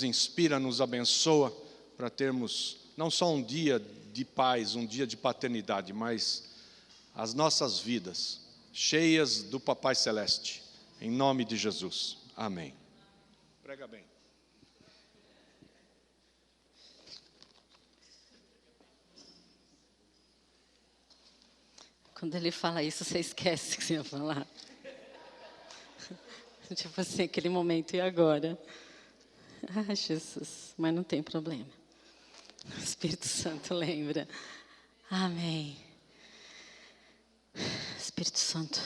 nos inspira, nos abençoa para termos não só um dia de paz, um dia de paternidade, mas as nossas vidas cheias do Papai Celeste. Em nome de Jesus. Amém. Prega bem. Quando ele fala isso, você esquece que você ia falar. Tipo assim, aquele momento, e agora? Ah, Jesus, mas não tem problema. O Espírito Santo lembra. Amém. Espírito Santo,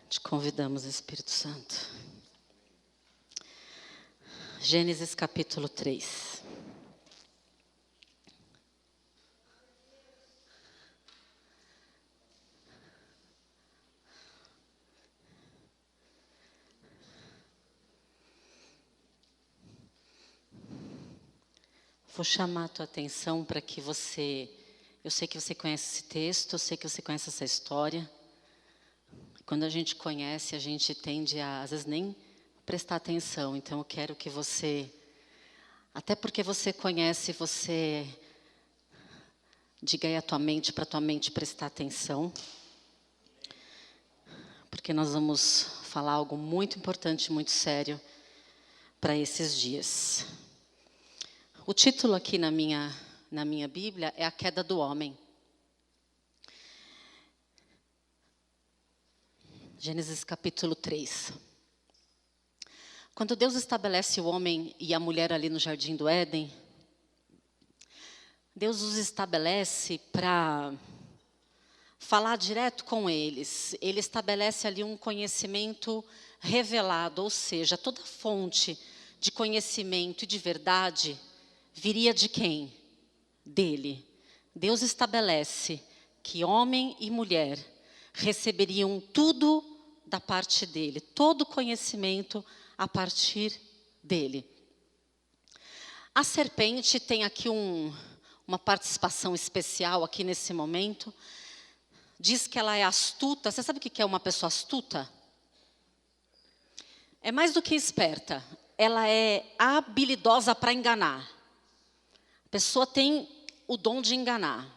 te convidamos, Espírito Santo. Gênesis capítulo 3. Vou chamar a tua atenção para que você... Eu sei que você conhece esse texto, eu sei que você conhece essa história. Quando a gente conhece, a gente tende a, às vezes, nem prestar atenção. Então, eu quero que você... Até porque você conhece, você... Diga aí a tua mente, para a tua mente prestar atenção. Porque nós vamos falar algo muito importante, muito sério para esses dias. O título aqui na minha Bíblia é A Queda do Homem. Gênesis capítulo 3. Quando Deus estabelece o homem e a mulher ali no Jardim do Éden, Deus os estabelece para falar direto com eles. Ele estabelece ali um conhecimento revelado, ou seja, toda fonte de conhecimento e de verdade viria de quem? Dele. Deus estabelece que homem e mulher receberiam tudo da parte dele, todo conhecimento a partir dele. A serpente tem aqui uma participação especial aqui nesse momento. Diz que ela é astuta. Você sabe o que é uma pessoa astuta? É mais do que esperta. Ela é habilidosa para enganar. A pessoa tem o dom de enganar.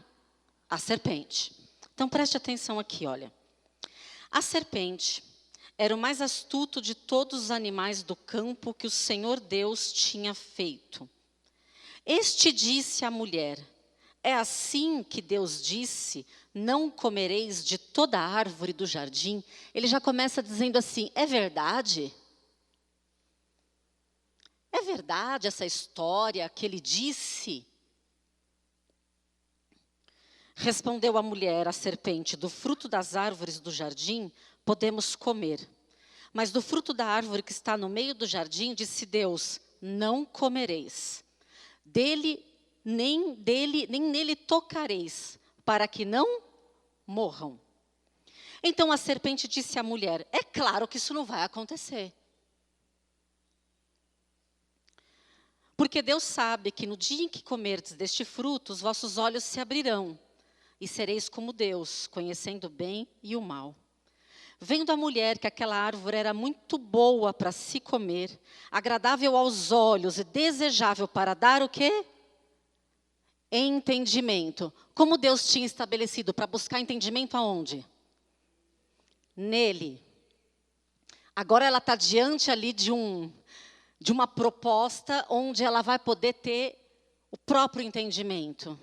A serpente. Então, preste atenção aqui, olha. A serpente era o mais astuto de todos os animais do campo que o Senhor Deus tinha feito. Este disse à mulher: é assim que Deus disse, não comereis de toda a árvore do jardim? Ele já começa dizendo assim, é verdade? É verdade essa história que ele disse? Respondeu a mulher, a serpente, do fruto das árvores do jardim podemos comer. Mas do fruto da árvore que está no meio do jardim, disse Deus, não comereis. Nem nele tocareis, para que não morram. Então a serpente disse à mulher, é claro que isso não vai acontecer. Porque Deus sabe que no dia em que comerdes deste fruto, os vossos olhos se abrirão, e sereis como Deus, conhecendo o bem e o mal. Vendo a mulher que aquela árvore era muito boa para se comer, agradável aos olhos e desejável para dar o quê? Entendimento. Como Deus tinha estabelecido para buscar entendimento aonde? Nele. Agora ela está diante ali de uma proposta onde ela vai poder ter o próprio entendimento.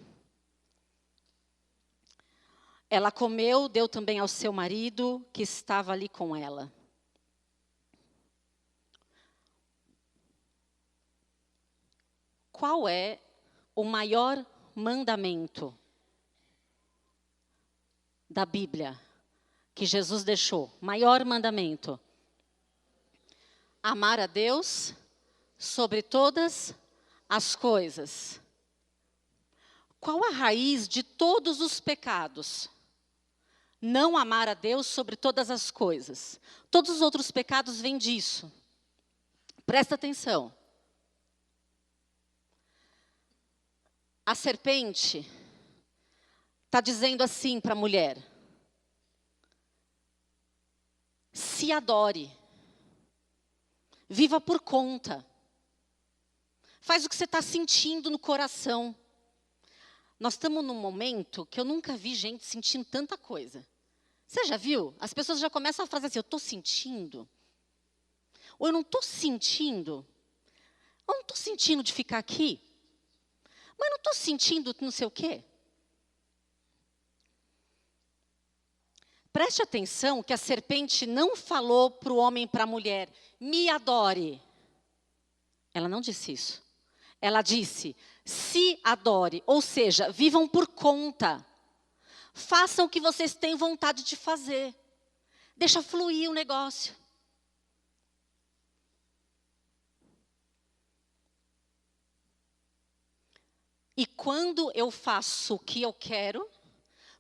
Ela comeu, deu também ao seu marido, que estava ali com ela. Qual é o maior mandamento da Bíblia que Jesus deixou? Maior mandamento. Amar a Deus sobre todas as coisas. Qual a raiz de todos os pecados? Não amar a Deus sobre todas as coisas. Todos os outros pecados vêm disso. Presta atenção. A serpente está dizendo assim para a mulher: se adore, viva por conta. Faz o que você está sentindo no coração. Nós estamos num momento que eu nunca vi gente sentindo tanta coisa. Você já viu? As pessoas já começam a fazer assim, eu estou sentindo. Ou eu não estou sentindo. Eu não estou sentindo de ficar aqui. Mas não estou sentindo não sei o quê. Preste atenção que a serpente não falou para o homem e para a mulher, me adore. Ela não disse isso. Ela disse, se adore, ou seja, vivam por conta. Façam o que vocês têm vontade de fazer. Deixa fluir o negócio. E quando eu faço o que eu quero,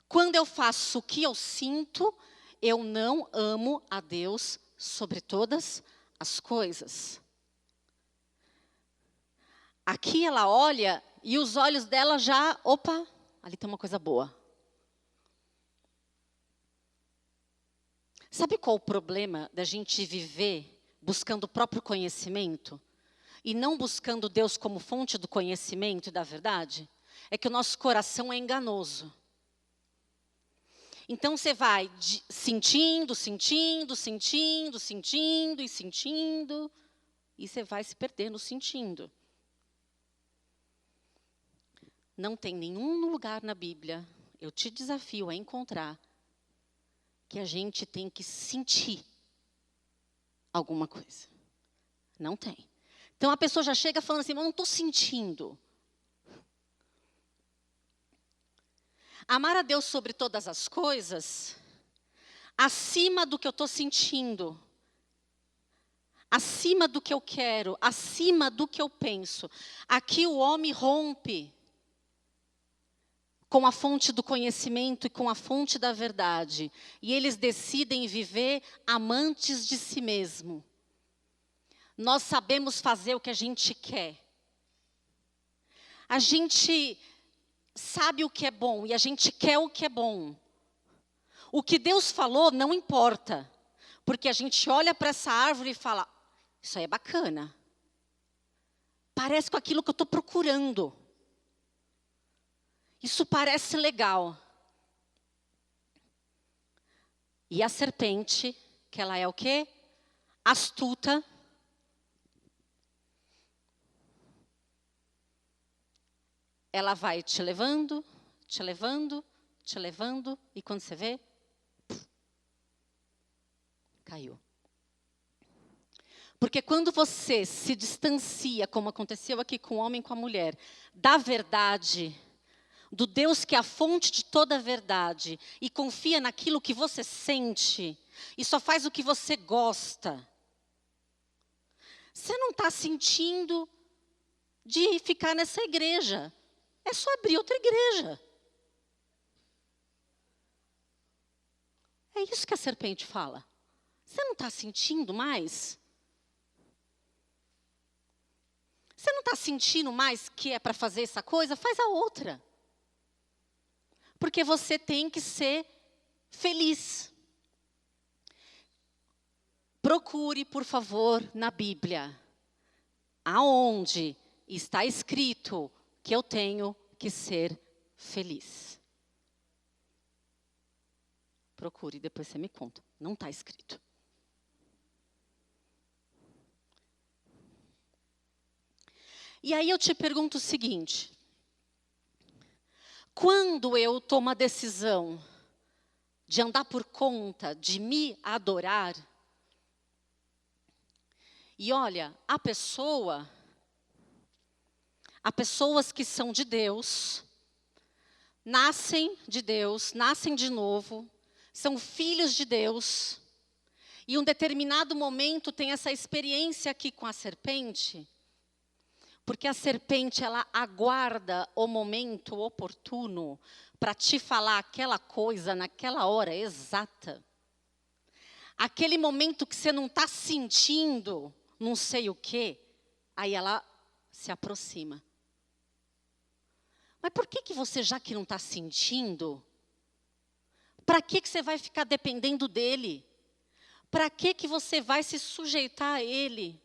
quando eu faço o que eu sinto, eu não amo a Deus sobre todas as coisas. Aqui ela olha e os olhos dela já, opa, ali tem uma coisa boa. Sabe qual o problema da gente viver buscando o próprio conhecimento e não buscando Deus como fonte do conhecimento e da verdade? É que o nosso coração é enganoso. Então você vai sentindo, e você vai se perdendo sentindo. Não tem nenhum lugar na Bíblia, eu te desafio a encontrar, que a gente tem que sentir alguma coisa. Não tem. Então a pessoa já chega falando assim, mas eu não estou sentindo. Amar a Deus sobre todas as coisas, acima do que eu estou sentindo, acima do que eu quero, acima do que eu penso. Aqui o homem rompe com a fonte do conhecimento e com a fonte da verdade. E eles decidem viver amantes de si mesmo. Nós sabemos fazer o que a gente quer. A gente sabe o que é bom e a gente quer o que é bom. O que Deus falou não importa. Porque a gente olha para essa árvore e fala, isso aí é bacana. Parece com aquilo que eu estou procurando. Isso parece legal. E a serpente, que ela é o quê? Astuta. Ela vai te levando, te levando, te levando, e quando você vê, caiu. Porque quando você se distancia, como aconteceu aqui com o homem e com a mulher, da verdade, do Deus que é a fonte de toda a verdade, e confia naquilo que você sente, e só faz o que você gosta, você não está sentindo de ficar nessa igreja. É só abrir outra igreja. É isso que a serpente fala. Você não está sentindo mais? Você não está sentindo mais que é para fazer essa coisa? Faz a outra. Porque você tem que ser feliz. Procure, por favor, na Bíblia, aonde está escrito que eu tenho que ser feliz. Procure, depois você me conta. Não está escrito. E aí eu te pergunto o seguinte. Quando eu tomo a decisão de andar por conta, de me adorar, e olha, há pessoas que são de Deus, nascem de Deus, nascem de novo, são filhos de Deus, e em um determinado momento tem essa experiência aqui com a serpente, porque a serpente, ela aguarda o momento oportuno para te falar aquela coisa naquela hora exata. Aquele momento que você não está sentindo, não sei o quê, aí ela se aproxima. Mas por que você, já que não está sentindo, para que você vai ficar dependendo dele? Para que você vai se sujeitar a ele?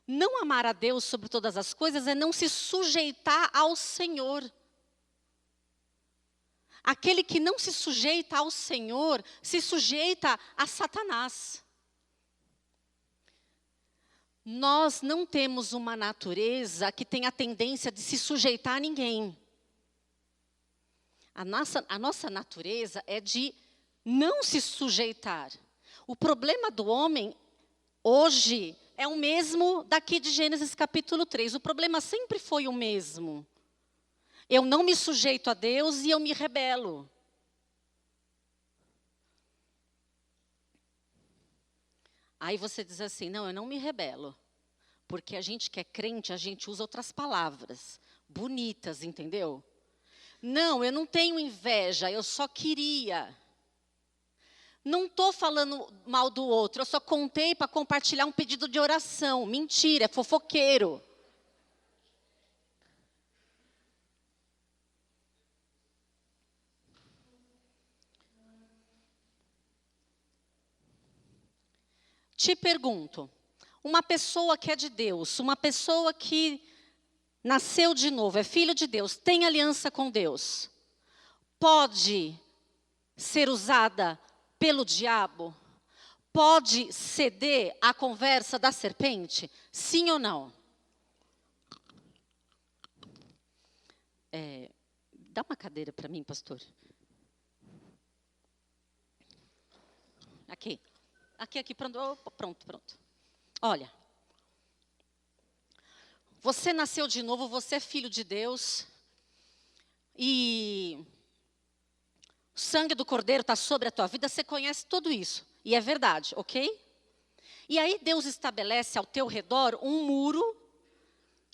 Não amar a Deus sobre todas as coisas é não se sujeitar ao Senhor. Aquele que não se sujeita ao Senhor, se sujeita a Satanás. Nós não temos uma natureza que tem a tendência de se sujeitar a ninguém. A nossa natureza é de não se sujeitar. O problema do homem, hoje, é o mesmo daqui de Gênesis capítulo 3. O problema sempre foi o mesmo. Eu não me sujeito a Deus e eu me rebelo. Aí você diz assim, não, eu não me rebelo. Porque a gente que é crente, a gente usa outras palavras bonitas, entendeu? Não, eu não tenho inveja, eu só queria. Não estou falando mal do outro, eu só contei para compartilhar um pedido de oração. Mentira, é fofoqueiro. Te pergunto, uma pessoa que é de Deus, uma pessoa que nasceu de novo, é filho de Deus, tem aliança com Deus, pode ser usada pelo diabo? Pode ceder à conversa da serpente? Sim ou não? Dá uma cadeira para mim, pastor. Aqui. Aqui, pronto. Opa, pronto. Olha. Você nasceu de novo, você é filho de Deus. E o sangue do Cordeiro está sobre a tua vida, você conhece tudo isso. E é verdade, ok? E aí Deus estabelece ao teu redor um muro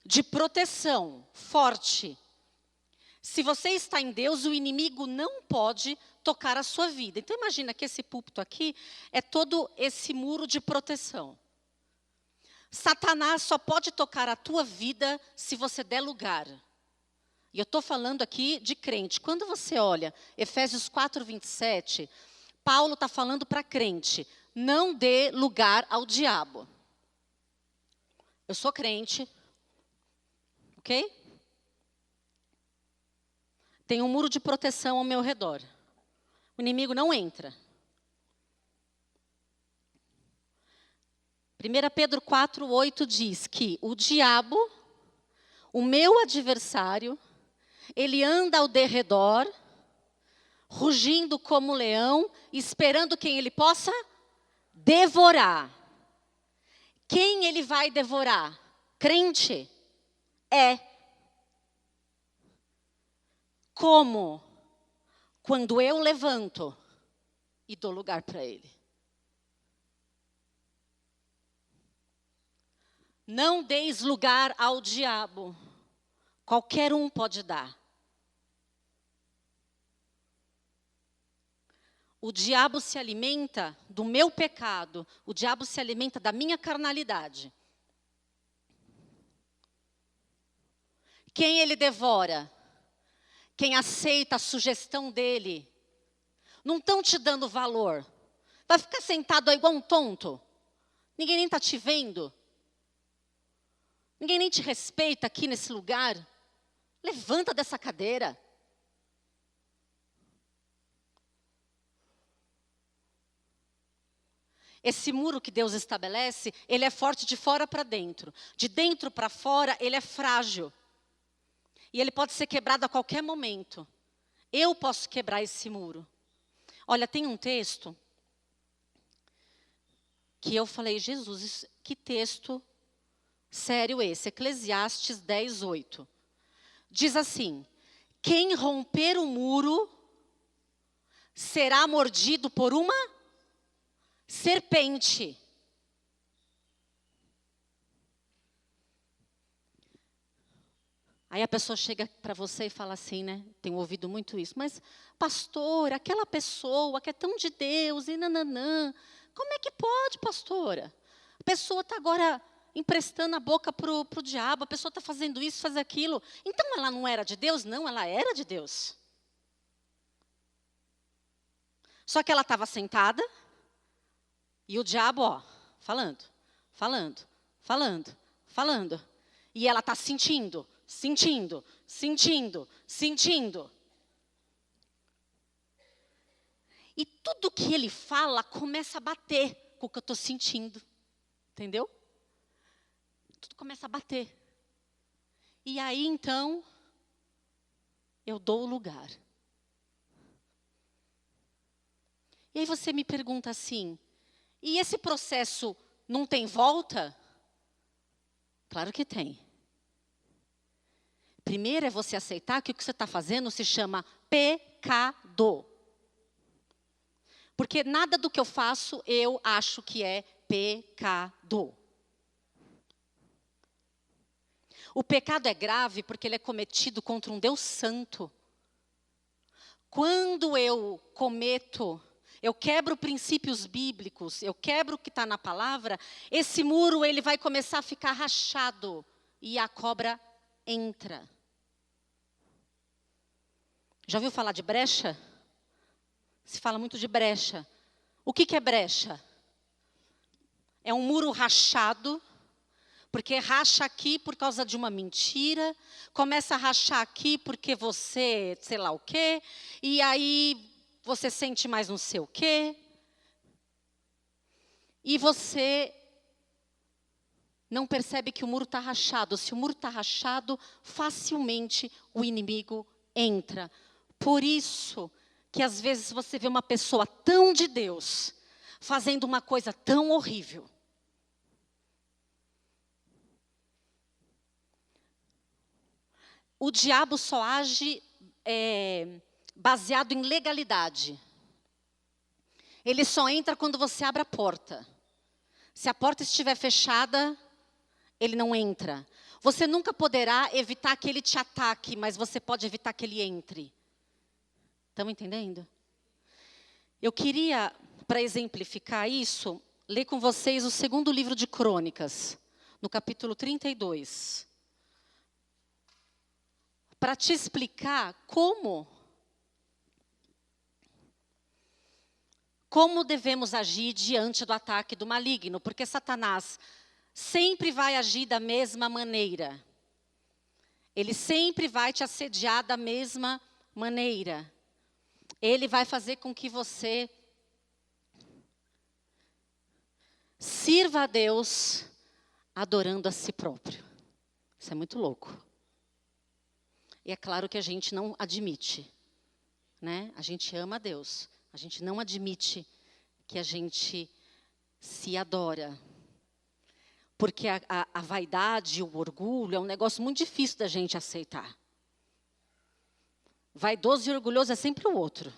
de proteção forte. Se você está em Deus, o inimigo não pode tocar a sua vida. Então imagina que esse púlpito aqui é todo esse muro de proteção. Satanás só pode tocar a tua vida se você der lugar. E eu estou falando aqui de crente. Quando você olha Efésios 4:27, Paulo está falando para crente, não dê lugar ao diabo. Eu sou crente, ok? Tem um muro de proteção ao meu redor. O inimigo não entra. 1 Pedro 4:8 diz que o diabo, o meu adversário, ele anda ao derredor, rugindo como leão, esperando quem ele possa devorar. Quem ele vai devorar? Crente? É. Como? Quando eu levanto e dou lugar para ele. Não deis lugar ao diabo. Qualquer um pode dar. O diabo se alimenta do meu pecado. O diabo se alimenta da minha carnalidade. Quem ele devora? Quem aceita a sugestão dele. Não estão te dando valor. Vai ficar sentado aí igual um tonto. Ninguém nem está te vendo. Ninguém nem te respeita aqui nesse lugar. Levanta dessa cadeira. Esse muro que Deus estabelece, ele é forte de fora para dentro. De dentro para fora, ele é frágil. E ele pode ser quebrado a qualquer momento. Eu posso quebrar esse muro. Olha, tem um texto que eu falei, Jesus, que texto sério esse? Eclesiastes 10:8. Diz assim, quem romper o muro será mordido por uma serpente. Aí a pessoa chega para você e fala assim, né? Tenho ouvido muito isso. Mas, pastor, aquela pessoa que é tão de Deus e nananã. Como é que pode, pastora? A pessoa está agora emprestando a boca para o diabo. A pessoa está fazendo isso, faz aquilo. Então ela não era de Deus? Não, ela era de Deus. Só que ela estava sentada. E o diabo, ó, falando. falando. E ela está sentindo, sentindo, sentindo, sentindo. E tudo que ele fala começa a bater com o que eu estou sentindo. Entendeu? Tudo começa a bater. E aí, então, eu dou o lugar. E aí você me pergunta assim, e esse processo não tem volta? Claro que tem. Primeiro é você aceitar que o que você está fazendo se chama pecado. Porque nada do que eu faço, eu acho que é pecado. O pecado é grave porque ele é cometido contra um Deus santo. Quando eu cometo, eu quebro princípios bíblicos, eu quebro o que está na palavra, esse muro ele vai começar a ficar rachado e a cobra entra. Já ouviu falar de brecha? Se fala muito de brecha. O que é brecha? É um muro rachado, porque racha aqui por causa de uma mentira, começa a rachar aqui porque você, sei lá o quê, e aí você sente mais não sei o quê, e você não percebe que o muro está rachado. Se o muro está rachado, facilmente o inimigo entra. Por isso que às vezes você vê uma pessoa tão de Deus, fazendo uma coisa tão horrível. O diabo só age baseado em legalidade. Ele só entra quando você abre a porta. Se a porta estiver fechada, ele não entra. Você nunca poderá evitar que ele te ataque, mas você pode evitar que ele entre. Estão entendendo? Eu queria, para exemplificar isso, ler com vocês o 2º livro de Crônicas, no capítulo 32. Para te explicar como devemos agir diante do ataque do maligno, porque Satanás sempre vai agir da mesma maneira. Ele sempre vai te assediar da mesma maneira. Ele vai fazer com que você sirva a Deus adorando a si próprio. Isso é muito louco. E é claro que a gente não admite, né? A gente ama a Deus. A gente não admite que a gente se adora. Porque a vaidade, o orgulho é um negócio muito difícil da gente aceitar. Vaidoso e orgulhoso é sempre o outro,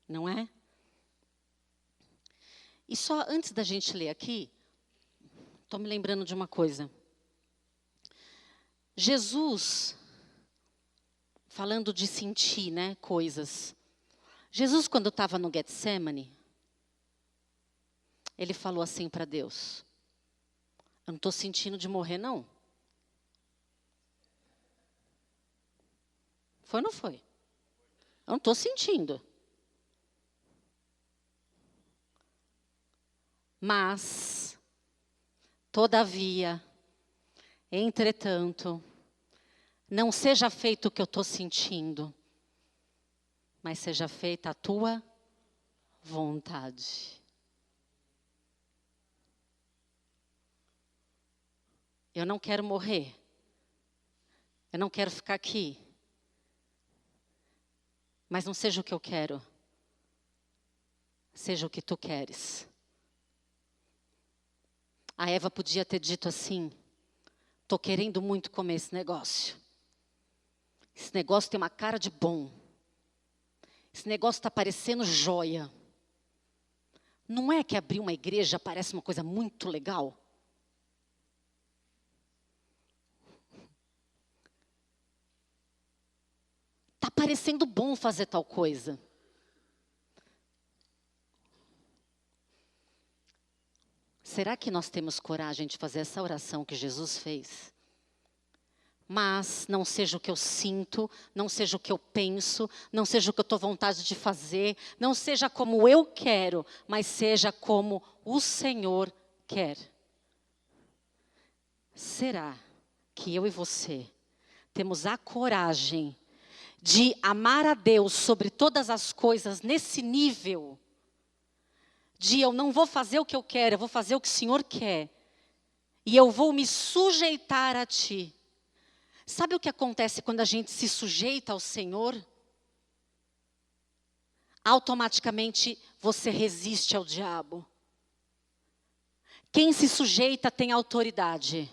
não é? E só antes da gente ler aqui, estou me lembrando de uma coisa. Jesus, falando de sentir, né, coisas. Jesus, quando estava no Getsemane, ele falou assim para Deus: eu não estou sentindo de morrer, não. Foi ou não foi? Eu não estou sentindo. Mas, todavia, entretanto, não seja feito o que eu estou sentindo, mas seja feita a tua vontade. Eu não quero morrer. Eu não quero ficar aqui. Mas não seja o que eu quero. Seja o que tu queres. A Eva podia ter dito assim: estou querendo muito comer esse negócio. Esse negócio tem uma cara de bom. Esse negócio está parecendo joia. Não é que abrir uma igreja parece uma coisa muito legal? Está parecendo bom fazer tal coisa. Será que nós temos coragem de fazer essa oração que Jesus fez? Mas não seja o que eu sinto, não seja o que eu penso, não seja o que eu estou vontade de fazer, não seja como eu quero, mas seja como o Senhor quer. será que eu e você temos a coragem de amar a Deus sobre todas as coisas nesse nível de eu não vou fazer o que eu quero, eu vou fazer o que o Senhor quer. E eu vou me sujeitar a Ti. Sabe o que acontece quando a gente se sujeita ao Senhor? Automaticamente você resiste ao diabo. Quem se sujeita tem autoridade.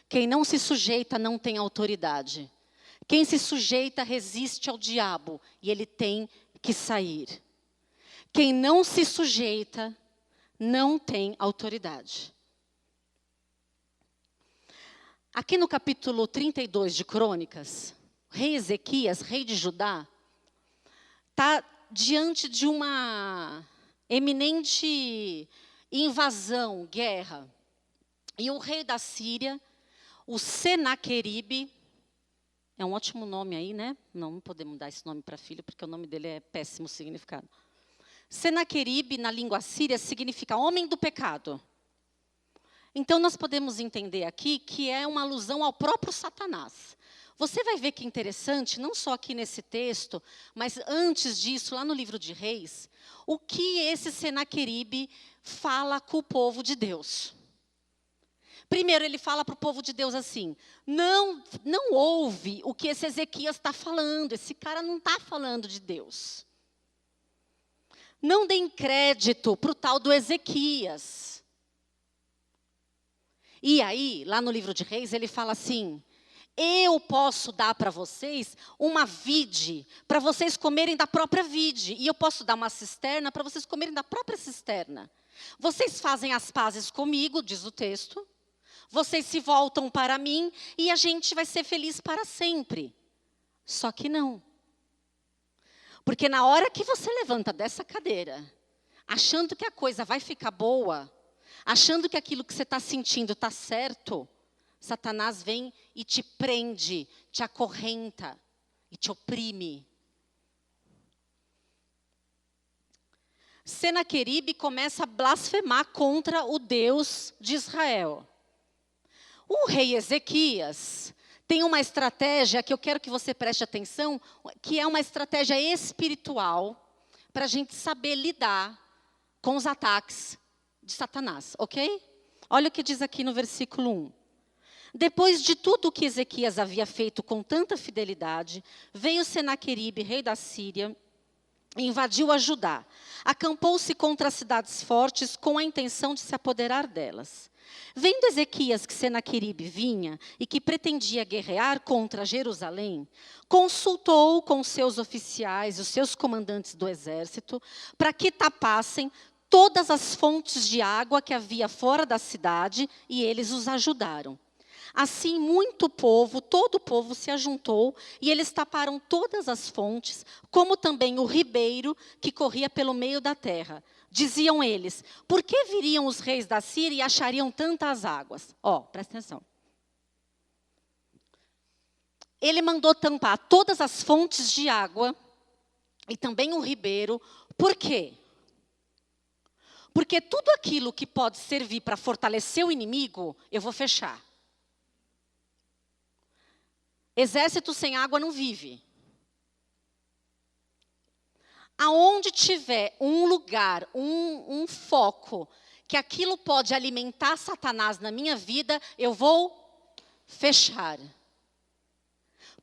Quem não se sujeita não tem autoridade. Quem se sujeita resiste ao diabo e ele tem que sair. Quem não se sujeita não tem autoridade. Aqui no capítulo 32 de Crônicas, o rei Ezequias, rei de Judá, está diante de uma eminente invasão, guerra. E o rei da Síria, o Senaqueribe, é um ótimo nome aí, né? Não podemos dar esse nome para filho, porque o nome dele é péssimo significado. Senaqueribe, na língua síria, significa homem do pecado. Então, nós podemos entender aqui que é uma alusão ao próprio Satanás. Você vai ver que é interessante, não só aqui nesse texto, mas antes disso, lá no livro de Reis, o que esse Senaqueribe fala com o povo de Deus. Primeiro, ele fala para o povo de Deus assim, não ouve o que esse Ezequias está falando, esse cara não está falando de Deus. Não deem crédito para o tal do Ezequias. E aí, lá no livro de Reis, ele fala assim, eu posso dar para vocês uma vide, para vocês comerem da própria vide, e eu posso dar uma cisterna para vocês comerem da própria cisterna. Vocês fazem as pazes comigo, diz o texto, vocês se voltam para mim e a gente vai ser feliz para sempre. Só que não. Porque na hora que você levanta dessa cadeira, achando que a coisa vai ficar boa, achando que aquilo que você está sentindo está certo, Satanás vem e te prende, te acorrenta e te oprime. Senaqueribe começa a blasfemar contra o Deus de Israel. O rei Ezequias tem uma estratégia que eu quero que você preste atenção, que é uma estratégia espiritual para a gente saber lidar com os ataques de Satanás, ok? Olha o que diz aqui no versículo 1. Depois de tudo o que Ezequias havia feito com tanta fidelidade, veio Senaqueribe, rei da Síria, e invadiu a Judá. Acampou-se contra as cidades fortes com a intenção de se apoderar delas. Vendo Ezequias que Senaqueribe vinha e que pretendia guerrear contra Jerusalém, consultou com seus oficiais e os seus comandantes do exército para que tapassem todas as fontes de água que havia fora da cidade, e eles os ajudaram. Assim, todo o povo se ajuntou, e eles taparam todas as fontes, como também o ribeiro que corria pelo meio da terra. Diziam eles, por que viriam os reis da Síria e achariam tantas águas? Presta atenção. Ele mandou tampar todas as fontes de água, e também o ribeiro. Por quê? Porque tudo aquilo que pode servir para fortalecer o inimigo, eu vou fechar. Exército sem água não vive. Aonde tiver um lugar, um foco, que aquilo pode alimentar Satanás na minha vida, eu vou fechar.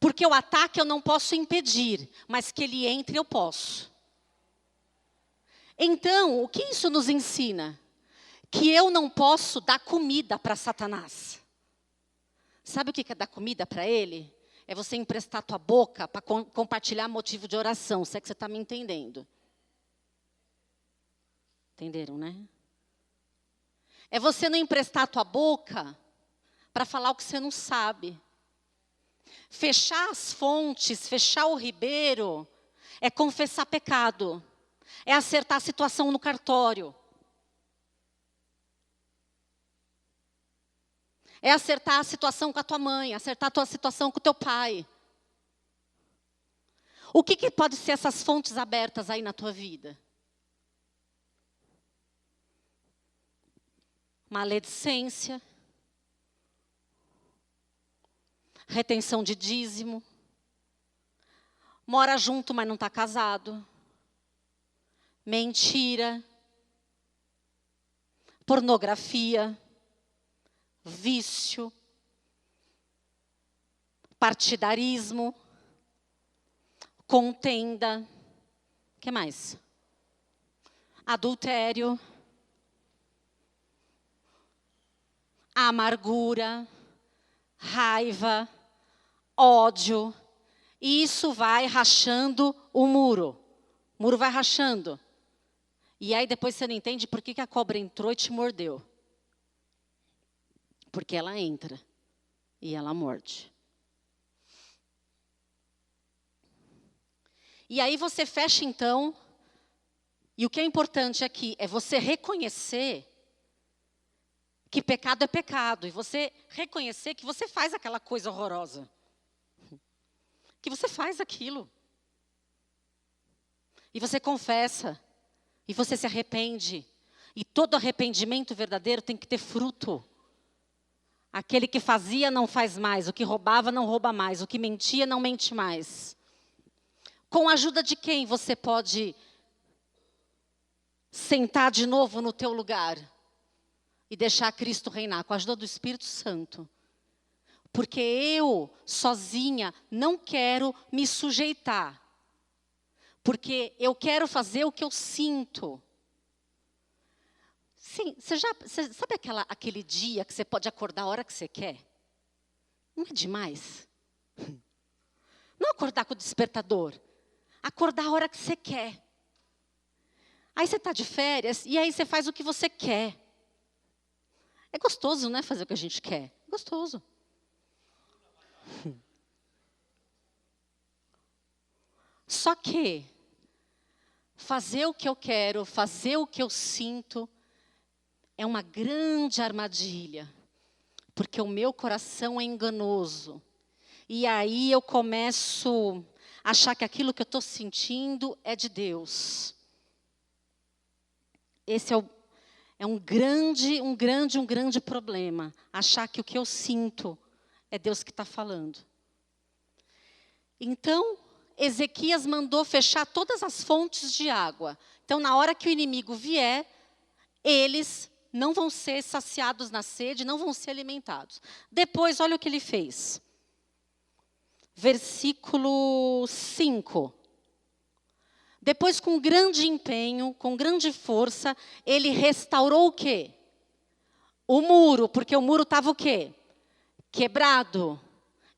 Porque o ataque eu não posso impedir, mas que ele entre eu posso. Então, o que isso nos ensina? Que eu não posso dar comida para Satanás. Sabe o que é dar comida para ele? É você emprestar tua boca para compartilhar motivo de oração, se é que você está me entendendo. Entenderam, né? É você não emprestar tua boca para falar o que você não sabe. Fechar as fontes, fechar o ribeiro, é confessar pecado. É acertar a situação no cartório. É acertar a situação com a tua mãe, acertar a tua situação com o teu pai. O que pode ser essas fontes abertas aí na tua vida? Maledicência. retenção de dízimo, mora junto, mas não está casado, mentira, pornografia, vício, partidarismo, contenda, o que mais? Adultério, amargura, raiva, ódio. E isso vai rachando o muro. O muro vai rachando. E aí depois você não entende por que a cobra entrou e te mordeu. Porque ela entra e ela morde. E aí você fecha então, e o que é importante aqui é você reconhecer que pecado é pecado, e você reconhecer que você faz aquela coisa horrorosa. Que você faz aquilo. E você confessa, e você se arrepende. E todo arrependimento verdadeiro tem que ter fruto. Aquele que fazia não faz mais, o que roubava não rouba mais, o que mentia não mente mais. Com a ajuda de quem você pode sentar de novo no teu lugar e deixar Cristo reinar? Com a ajuda do Espírito Santo. Porque eu, sozinha, não quero me sujeitar. Porque eu quero fazer o que eu sinto. Sim, você sabe aquele dia que você pode acordar a hora que você quer? Não é demais? Não acordar com o despertador. Acordar a hora que você quer. Aí você está de férias e aí você faz o que você quer. É gostoso, né, fazer o que a gente quer? Gostoso. Só que fazer o que eu quero, fazer o que eu sinto, é uma grande armadilha. Porque o meu coração é enganoso. E aí eu começo a achar que aquilo que eu estou sentindo é de Deus. Esse é um grande problema. Achar que o que eu sinto é Deus que está falando. Então, Ezequias mandou fechar todas as fontes de água. Então, na hora que o inimigo vier, eles não vão ser saciados na sede, não vão ser alimentados. Depois, olha o que ele fez. Versículo 5. Depois, com grande empenho, com grande força, ele restaurou o quê? O muro, porque o muro estava o quê? Quebrado.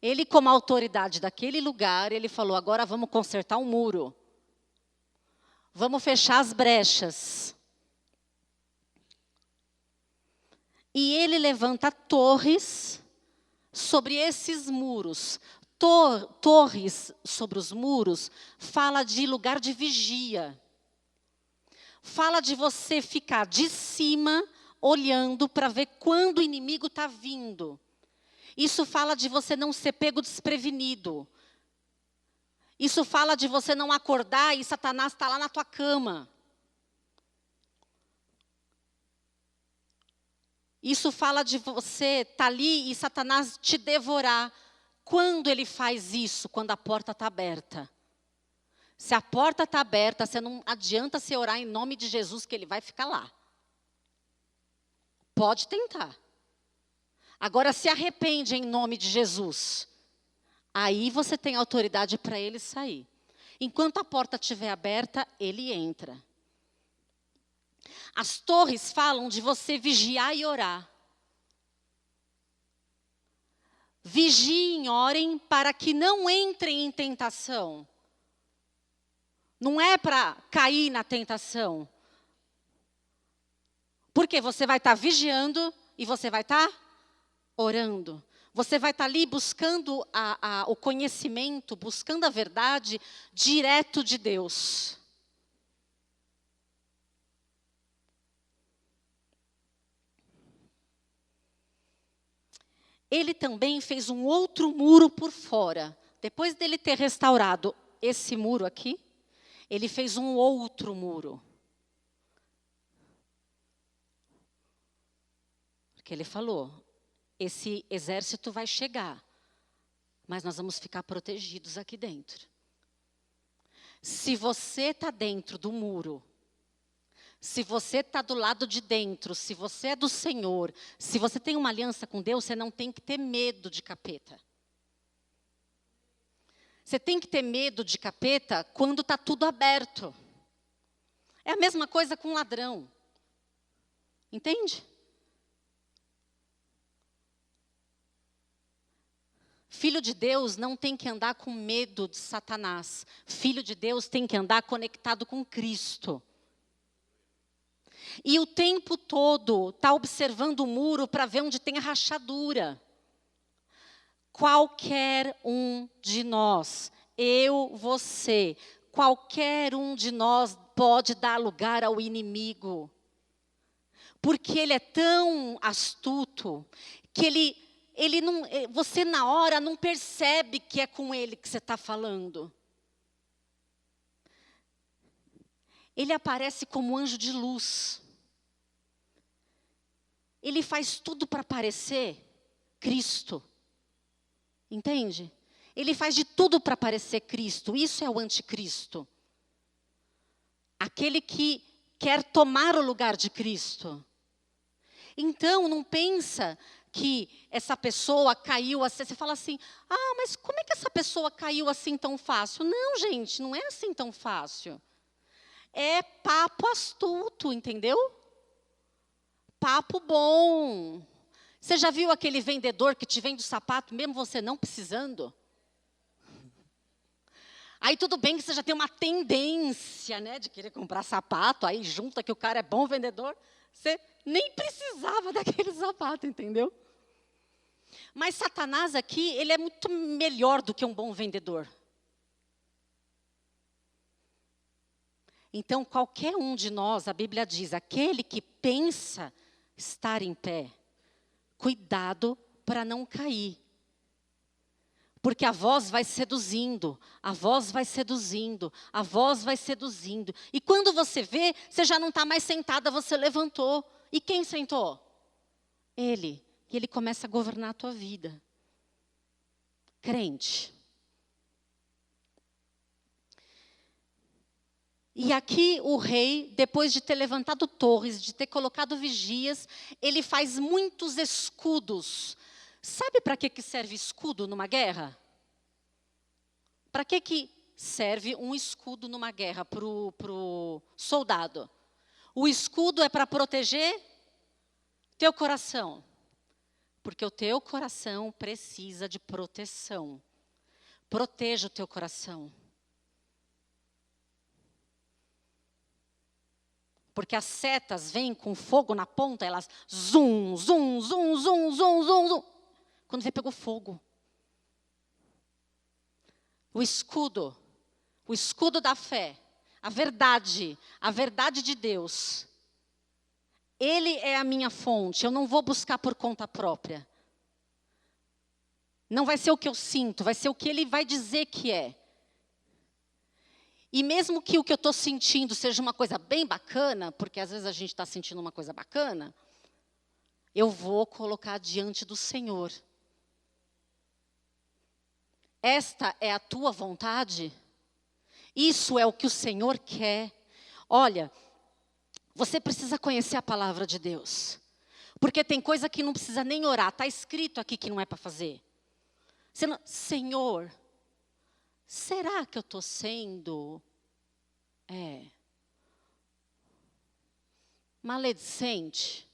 Ele, como autoridade daquele lugar, ele falou, agora vamos consertar o muro. Vamos fechar as brechas. E ele levanta torres sobre esses muros. Torres sobre os muros fala de lugar de vigia. Fala de você ficar de cima, olhando para ver quando o inimigo está vindo. Isso fala de você não ser pego desprevenido. Isso fala de você não acordar e Satanás está lá na tua cama. Isso fala de você estar ali e Satanás te devorar. Quando ele faz isso? Quando a porta está aberta. Se a porta está aberta, você não adianta você orar em nome de Jesus que ele vai ficar lá. Pode tentar. Agora se arrepende em nome de Jesus. Aí você tem autoridade para ele sair. Enquanto a porta estiver aberta, ele entra. As torres falam de você vigiar e orar. Vigiem, orem para que não entrem em tentação. Não é para cair na tentação. Porque você vai estar vigiando e você vai estar orando. Você vai estar ali buscando o conhecimento, buscando a verdade direto de Deus. Ele também fez um outro muro por fora. Depois dele ter restaurado esse muro aqui, ele fez um outro muro. Porque ele falou, esse exército vai chegar. mas nós vamos ficar protegidos aqui dentro. Se você está dentro do muro, se você está do lado de dentro, se você é do Senhor, se você tem uma aliança com Deus, você não tem que ter medo de capeta. Você tem que ter medo de capeta quando está tudo aberto. É a mesma coisa com ladrão. Entende? Filho de Deus não tem que andar com medo de Satanás. Filho de Deus tem que andar conectado com Cristo. E o tempo todo está observando o muro para ver onde tem a rachadura. Qualquer um de nós, eu, você, qualquer um de nós pode dar lugar ao inimigo. Porque ele é tão astuto que ele não, você na hora não percebe que é com ele que você está falando. Ele aparece como anjo de luz. Ele faz tudo para parecer Cristo. Entende? Ele faz de tudo para parecer Cristo. Isso é o anticristo. Aquele que quer tomar o lugar de Cristo. Então, não pensa que essa pessoa caiu assim. Você fala assim, mas como é que essa pessoa caiu assim tão fácil? Não, gente, não é assim tão fácil. É papo astuto, entendeu? Papo bom. Você já viu aquele vendedor que te vende o sapato, mesmo você não precisando? Aí tudo bem que você já tem uma tendência, né, de querer comprar sapato, aí junta que o cara é bom vendedor, você nem precisava daquele sapato, entendeu? Mas Satanás aqui, ele é muito melhor do que um bom vendedor. Então, qualquer um de nós, a Bíblia diz, aquele que pensa estar em pé, cuidado para não cair. Porque a voz vai seduzindo, a voz vai seduzindo, a voz vai seduzindo. E quando você vê, você já não está mais sentada, você levantou. E quem sentou? Ele. E ele começa a governar a tua vida. Crente. E aqui o rei, depois de ter levantado torres, de ter colocado vigias, ele faz muitos escudos. Sabe para que serve escudo numa guerra? Para que serve um escudo numa guerra para o soldado? O escudo é para proteger teu coração. Porque o teu coração precisa de proteção. Proteja o teu coração. Porque as setas vêm com fogo na ponta, elas zum, zum, zum, zum, zum, zum, zum. Quando você pegou fogo. O escudo da fé, a verdade de Deus. Ele é a minha fonte, eu não vou buscar por conta própria. Não vai ser o que eu sinto, vai ser o que ele vai dizer que é. E mesmo que o que eu estou sentindo seja uma coisa bem bacana, porque às vezes a gente está sentindo uma coisa bacana, eu vou colocar diante do Senhor. Esta é a tua vontade? Isso é o que o Senhor quer? Olha, você precisa conhecer a palavra de Deus. Porque tem coisa que não precisa nem orar. Está escrito aqui que não é para fazer. Senhor, será que eu estou sendo maledicente?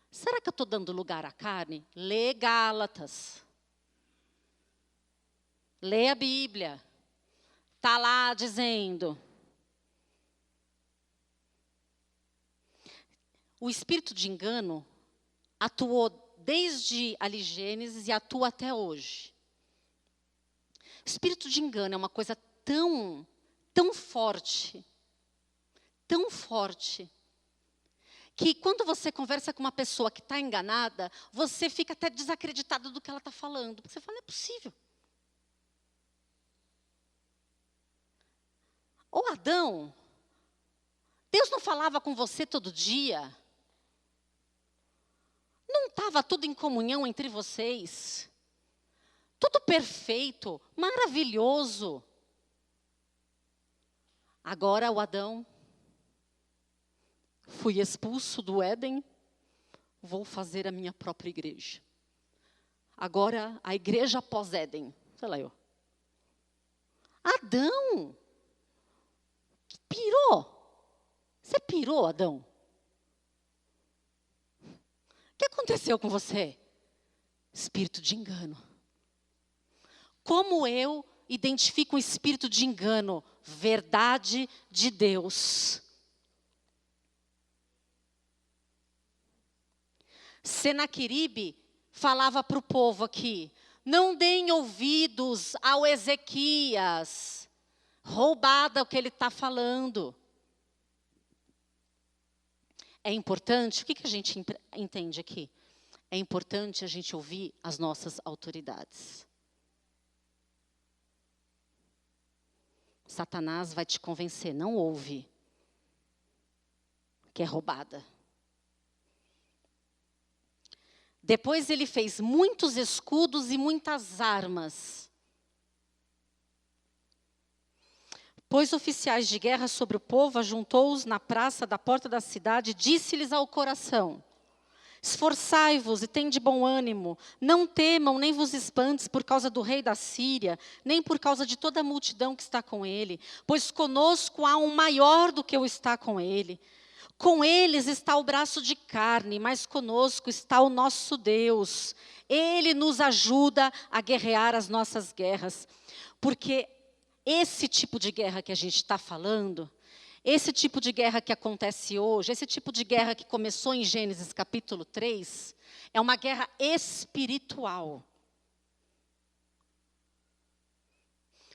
Será que eu estou dando lugar à carne? Lê Gálatas. Lê a Bíblia. Está lá dizendo. O espírito de engano atuou desde ali Gênesis e atua até hoje. Espírito de engano é uma coisa tão forte, que quando você conversa com uma pessoa que está enganada, você fica até desacreditado do que ela está falando. Você fala, não é possível. Ô Adão, Deus não falava com você todo dia? Não estava tudo em comunhão entre vocês? tudo perfeito, maravilhoso. Agora o Adão, fui expulso do Éden, vou fazer a minha própria igreja. Agora a igreja pós-Éden, sei lá eu. Adão, pirou. Você pirou, Adão? O que aconteceu com você? Espírito de engano. Como eu identifico um espírito de engano? Verdade de Deus. Senaqueribe falava para o povo aqui: não deem ouvidos ao Ezequias. Roubada o que ele está falando. É importante, o que a gente entende aqui? É importante a gente ouvir as nossas autoridades. Satanás vai te convencer, não ouve, que é roubada. Depois ele fez muitos escudos e muitas armas. Pôs oficiais de guerra sobre o povo, ajuntou-os na praça da porta da cidade, disse-lhes ao coração: esforçai-vos e tende bom ânimo, não temam nem vos espantes por causa do rei da Síria, nem por causa de toda a multidão que está com ele, pois conosco há um maior do que o está com ele. Com eles está o braço de carne, mas conosco está o nosso Deus. Ele nos ajuda a guerrear as nossas guerras. Porque esse tipo de guerra que a gente está falando, esse tipo de guerra que acontece hoje, esse tipo de guerra que começou em Gênesis capítulo 3, é uma guerra espiritual.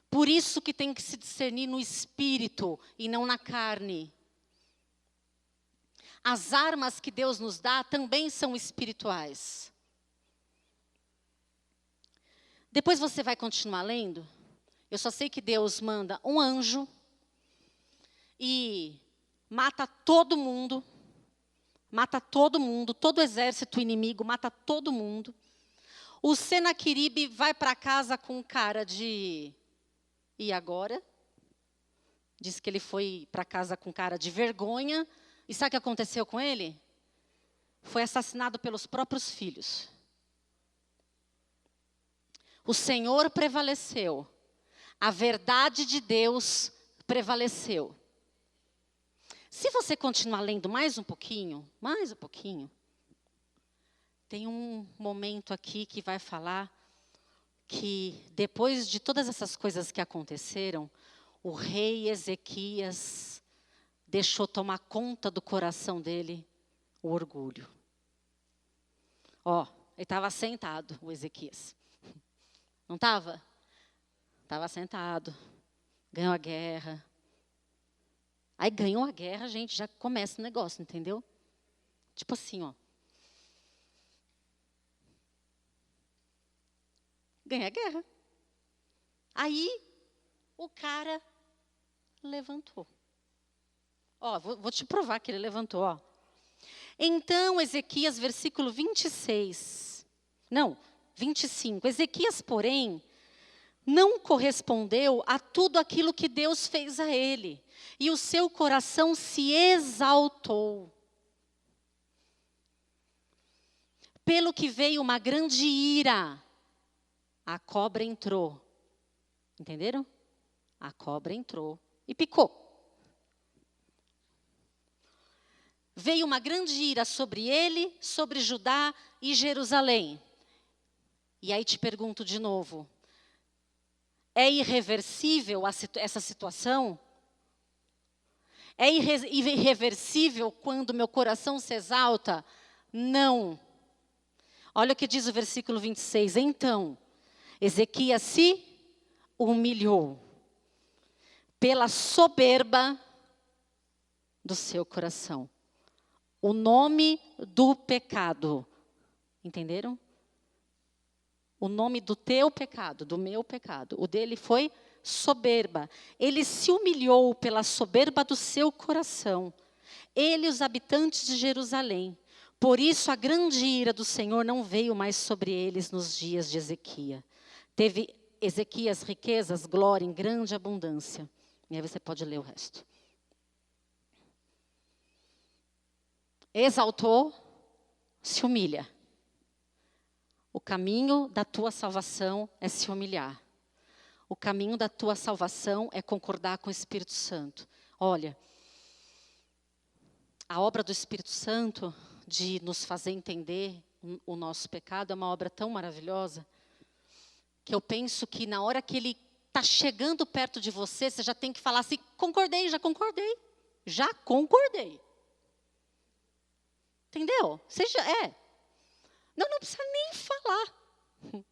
Por isso que tem que se discernir no espírito e não na carne. As armas que Deus nos dá também são espirituais. Depois você vai continuar lendo. Eu só sei que Deus manda um anjo e mata todo mundo, todo exército inimigo, mata todo mundo. O Senaqueribe vai para casa com cara de... E agora? Diz que ele foi para casa com cara de vergonha. E sabe o que aconteceu com ele? Foi assassinado pelos próprios filhos. O Senhor prevaleceu. A verdade de Deus prevaleceu. Se você continuar lendo mais um pouquinho, tem um momento aqui que vai falar que depois de todas essas coisas que aconteceram, o rei Ezequias deixou tomar conta do coração dele o orgulho. Ele estava sentado, o Ezequias. Não estava? Estava sentado, ganhou a guerra. Aí ganhou a guerra, gente, já começa o negócio, entendeu? Tipo assim, ganha a guerra. Aí o cara levantou. Vou te provar que ele levantou, Então, Ezequias, versículo 25. Ezequias, porém, não correspondeu a tudo aquilo que Deus fez a ele. E o seu coração se exaltou. Pelo que veio uma grande ira. A cobra entrou. Entenderam? A cobra entrou e picou. Veio uma grande ira sobre ele, sobre Judá e Jerusalém. E aí te pergunto de novo. É irreversível essa situação? É irreversível quando meu coração se exalta? Não. Olha o que diz o versículo 26. Então, Ezequias se humilhou pela soberba do seu coração. O nome do pecado. Entenderam? O nome do teu pecado, do meu pecado. O dele foi soberba. Ele se humilhou pela soberba do seu coração. Ele e os habitantes de Jerusalém. Por isso a grande ira do Senhor não veio mais sobre eles nos dias de Ezequias. Teve Ezequias riquezas, glória em grande abundância. E aí você pode ler o resto. Exaltou, se humilha. O caminho da tua salvação é se humilhar. O caminho da tua salvação é concordar com o Espírito Santo. Olha, a obra do Espírito Santo de nos fazer entender o nosso pecado é uma obra tão maravilhosa que eu penso que na hora que ele está chegando perto de você, você já tem que falar assim, concordei, já concordei. Já concordei. Entendeu? Não precisa nem falar.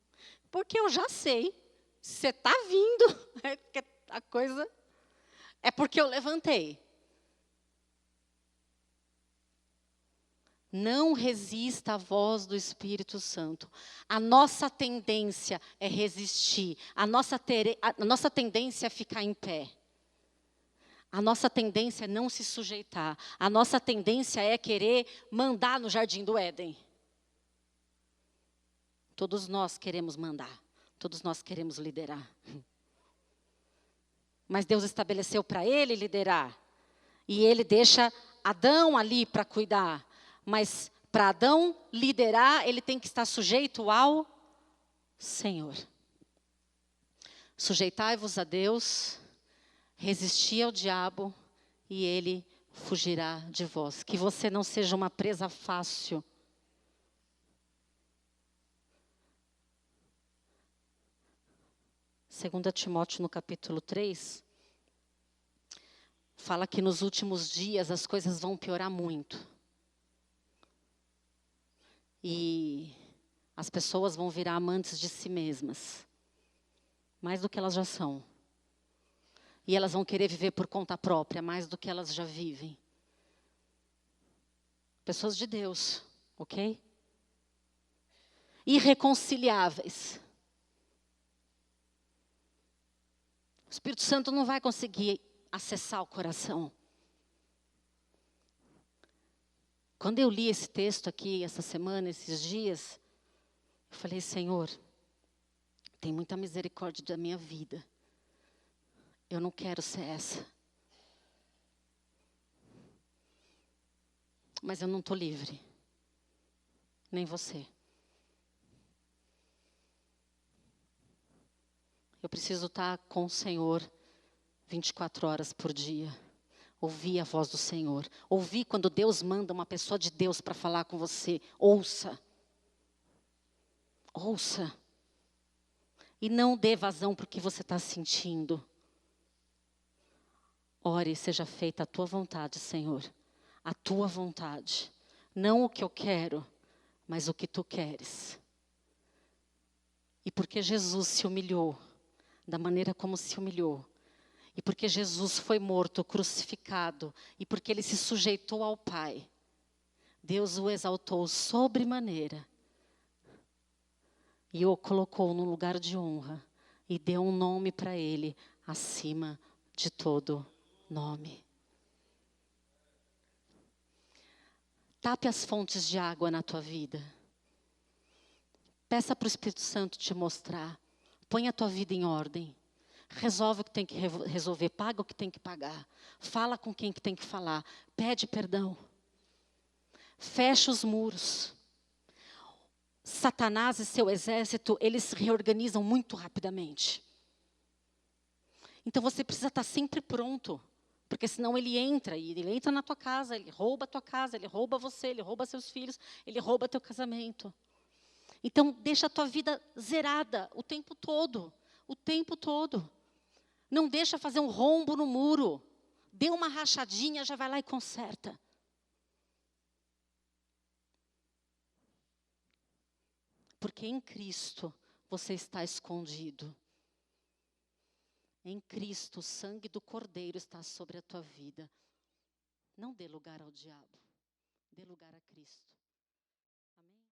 Porque eu já sei. Se você está vindo, é porque a coisa é porque eu levantei. Não resista à voz do Espírito Santo. A nossa tendência é resistir. A nossa tendência é ficar em pé. A nossa tendência é não se sujeitar. A nossa tendência é querer mandar no jardim do Éden. Todos nós queremos mandar. Todos nós queremos liderar. Mas Deus estabeleceu para ele liderar. E ele deixa Adão ali para cuidar. Mas para Adão liderar, ele tem que estar sujeito ao Senhor. Sujeitai-vos a Deus, resisti ao diabo e ele fugirá de vós. Que você não seja uma presa fácil. Segunda Timóteo, no capítulo 3, fala que nos últimos dias as coisas vão piorar muito. E as pessoas vão virar amantes de si mesmas, mais do que elas já são. E elas vão querer viver por conta própria, mais do que elas já vivem. Pessoas de Deus, ok? Irreconciliáveis. O Espírito Santo não vai conseguir acessar o coração. Quando eu li esse texto aqui, essa semana, esses dias, eu falei, Senhor, tem muita misericórdia da minha vida. Eu não quero ser essa. Mas eu não estou livre. Nem você. Eu preciso estar com o Senhor 24 horas por dia. Ouvir a voz do Senhor. Ouvir quando Deus manda uma pessoa de Deus para falar com você. Ouça. Ouça. E não dê vazão para o que você está sentindo. Ore, seja feita a tua vontade, Senhor. A tua vontade. Não o que eu quero, mas o que tu queres. E porque Jesus se humilhou, da maneira como se humilhou, e porque Jesus foi morto, crucificado, e porque ele se sujeitou ao Pai, Deus o exaltou sobremaneira, e o colocou num lugar de honra, e deu um nome para ele, acima de todo nome. Tape as fontes de água na tua vida. Peça para o Espírito Santo te mostrar. Põe a tua vida em ordem. Resolve o que tem que resolver. Paga o que tem que pagar. Fala com quem que tem que falar. Pede perdão. Fecha os muros. Satanás e seu exército, eles se reorganizam muito rapidamente. Então você precisa estar sempre pronto. Porque senão ele entra na tua casa, ele rouba a tua casa, ele rouba você, ele rouba seus filhos, ele rouba teu casamento. Então, deixa a tua vida zerada o tempo todo. O tempo todo. Não deixa fazer um rombo no muro. Dê uma rachadinha, já vai lá e conserta. Porque em Cristo você está escondido. Em Cristo, o sangue do Cordeiro está sobre a tua vida. Não dê lugar ao diabo. Dê lugar a Cristo.